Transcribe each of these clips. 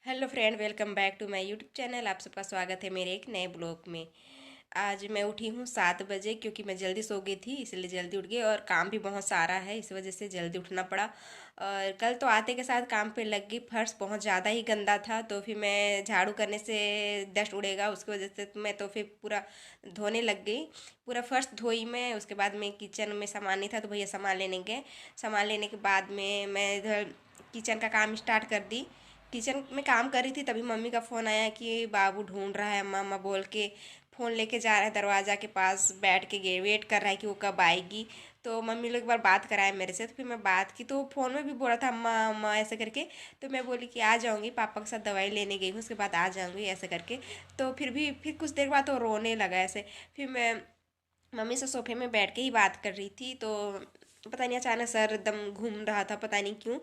Hello friend, welcome back to my YouTube channel. आप सबका स्वागत है मेरे एक नए ब्लॉग में। आज मैं उठी हूँ 7 बजे क्योंकि मैं जल्दी सो गई थी, इसलिए जल्दी उठ गई और काम भी बहुत सारा है, इस वजह से जल्दी उठना पड़ा। और कल तो आते के साथ काम पे लग गई। फर्श बहुत ज़्यादा ही गंदा था, तो फिर मैं झाड़ू करने से डस्ट उड़ेगा, उसकी वजह से मैं तो फिर पूरा धोने लग गई। पूरा फर्श धोई मैं। उसके बाद में किचन में सामान नहीं था तो भैया सामान लेने गए। सामान लेने के बाद में मैं इधर किचन का काम स्टार्ट कर दी। किचन में काम कर रही थी, तभी मम्मी का फ़ोन आया कि बाबू ढूंढ रहा है, अम्मा अम्मा बोल के फ़ोन लेके जा रहा है, दरवाज़ा के पास बैठ के वेट कर रहा है कि वो कब आएगी। तो मम्मी लोग एक बार बात कराया मेरे से, तो फिर मैं बात की तो फ़ोन में भी बोल रहा था अम्मा अम्मा ऐसे करके। तो मैं बोली कि आ जाऊँगी, पापा के साथ दवाई लेने गई हूँ, उसके बाद आ जाऊँगी ऐसे करके। तो फिर कुछ देर बाद वो रोने लगा ऐसे। फिर मैं मम्मी से सोफे में बैठ के ही बात कर रही थी, तो पता नहीं अचानक सर एकदम घूम रहा था, पता नहीं क्यों।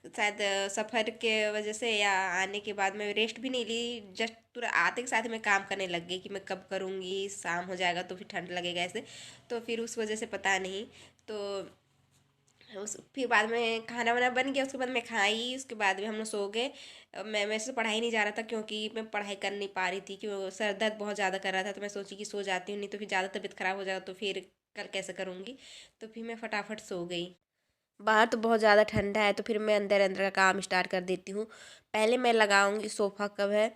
शायद सफ़र के वजह से या आने के बाद मैं रेस्ट भी नहीं ली। जस्ट पूरा आते के साथ मैं काम करने लग गई कि मैं कब करूँगी, शाम हो जाएगा तो फिर ठंड लगेगा ऐसे। तो फिर उस वजह से पता नहीं। तो उस फिर बाद में खाना वाना बन गया, उसके बाद मैं खाई, उसके बाद भी हम लोग सो गए। मैं वैसे तो पढ़ाई नहीं जा रहा था क्योंकि मैं पढ़ाई कर नहीं पा रही थी, कि वो सर दर्द बहुत ज़्यादा कर रहा था। तो मैं सोची कि सो जाती हूँ, नहीं तो फिर ज़्यादा तबीयत ख़राब हो जाएगा तो फिर कल कैसे करूँगी। तो फिर मैं फटाफट सो गई। बाहर तो बहुत ज़्यादा ठंडा है, तो फिर मैं अंदर अंदर का काम स्टार्ट कर देती हूँ। पहले मैं लगाऊंगी सोफ़ा कवर।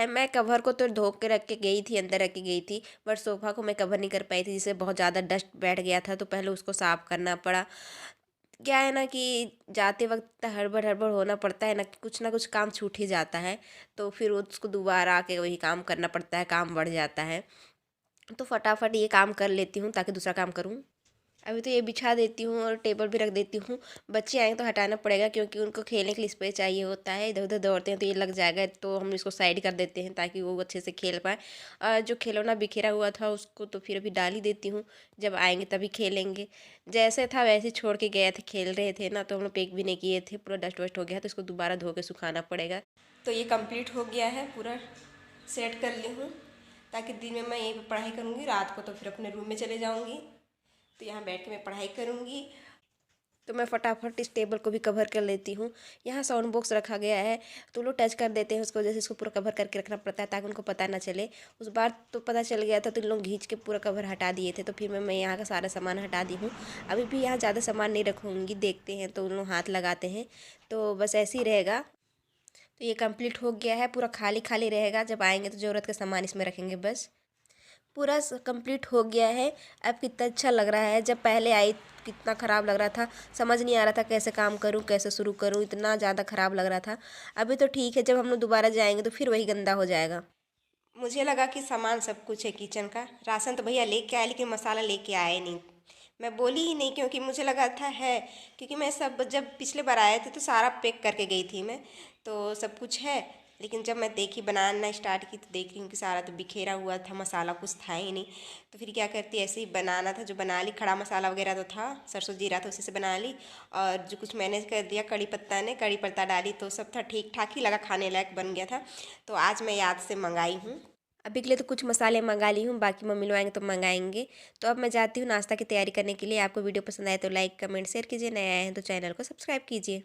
मैं कवर को तो धो के रख के गई थी, अंदर रख के गई थी, बट सोफ़ा को मैं कवर नहीं कर पाई थी, जिससे बहुत ज़्यादा डस्ट बैठ गया था, तो पहले उसको साफ़ करना पड़ा। क्या है ना कि जाते वक्त हड़बड़ हड़बड़ होना पड़ता है ना कुछ काम छूट ही जाता है। तो फिर उसको दोबारा आके वही काम करना पड़ता है, काम बढ़ जाता है। तो फटाफट ये काम कर लेती हूँ ताकि दूसरा काम करूँ। अभी तो ये बिछा देती हूँ और टेबल भी रख देती हूँ। बच्चे आएंगे तो हटाना पड़ेगा क्योंकि उनको खेलने के लिए स्पेस चाहिए होता है, इधर उधर दौड़ते हैं तो ये लग जाएगा, तो हम इसको साइड कर देते हैं ताकि वो अच्छे से खेल पाए। और जो खिलौना बिखेरा हुआ था उसको तो फिर अभी डाल ही देती हूँ, जब आएंगे तभी खेलेंगे। जैसे था वैसे ही छोड़ के गए थे, खेल रहे थे ना, तो हम लोग पेक भी नहीं किए थे, पूरा डस्ट वस्ट हो गया तो इसको दोबारा धो के सुखाना पड़ेगा। तो ये कंप्लीट हो गया है, पूरा सेट कर ली हूँ ताकि दिन में मैं यहीं पर पढ़ाई करूँगी, रात को तो फिर अपने रूम में चले जाऊँगी। तो यहाँ बैठ के मैं पढ़ाई करूँगी। तो मैं फटाफट इस टेबल को भी कवर कर लेती हूँ। यहाँ साउंड बॉक्स रखा गया है, तो लोग टच कर देते हैं उसको वजह से इसको पूरा कवर करके रखना पड़ता है ताकि उनको पता ना चले। उस बार तो पता चल गया था तो इन लोग खींच के पूरा कवर हटा दिए थे, तो फिर मैं यहाँ का सारा सामान हटा दी हूँ। अभी भी यहाँ ज़्यादा सामान नहीं रखूँगी, देखते हैं तो उन लोग हाथ लगाते हैं, तो बस ऐसे ही रहेगा। तो ये कंप्लीट हो गया है, पूरा खाली खाली रहेगा, जब आएंगे तो ज़रूरत का सामान इसमें रखेंगे बस। पूरा कंप्लीट हो गया है। अब कितना अच्छा लग रहा है, जब पहले आई कितना ख़राब लग रहा था, समझ नहीं आ रहा था कैसे काम करूं कैसे शुरू करूं, इतना ज़्यादा ख़राब लग रहा था। अभी तो ठीक है, जब हम लोग दोबारा जाएंगे तो फिर वही गंदा हो जाएगा। मुझे लगा कि सामान सब कुछ है किचन का, राशन तो भैया लेके आए लेकिन मसाला लेके आए नहीं। मैं बोली ही नहीं क्योंकि मुझे लगा था है, क्योंकि मैं सब जब पिछले बार आए थे तो सारा पैक करके गई थी मैं, तो सब कुछ है। लेकिन जब मैं देखी बनाना स्टार्ट की तो देख रही हूँ कि सारा तो बिखेरा हुआ था, मसाला कुछ था ही नहीं। तो फिर क्या करती, ऐसे ही बनाना था जो बना ली, खड़ा मसाला वगैरह तो था, सरसों जीरा था उसी से बना ली। और जो कुछ मैनेज कर दिया कड़ी पत्ता ने, कड़ी पत्ता डाली तो सब था, ठीक ठाक ही लगा, खाने लायक बन गया था। तो आज मैं याद से मंगाई हूँ। अभी के लिए तो कुछ मसाले मंगा ली हूँ, बाकी मम्मी लोग आएंगे तो मंगाएंगे। तो अब मैं जाती हूँ नाश्ता की तैयारी करने के लिए। आपको वीडियो पसंद आए तो लाइक कमेंट शेयर कीजिए, नए आए हैं तो चैनल को सब्सक्राइब कीजिए।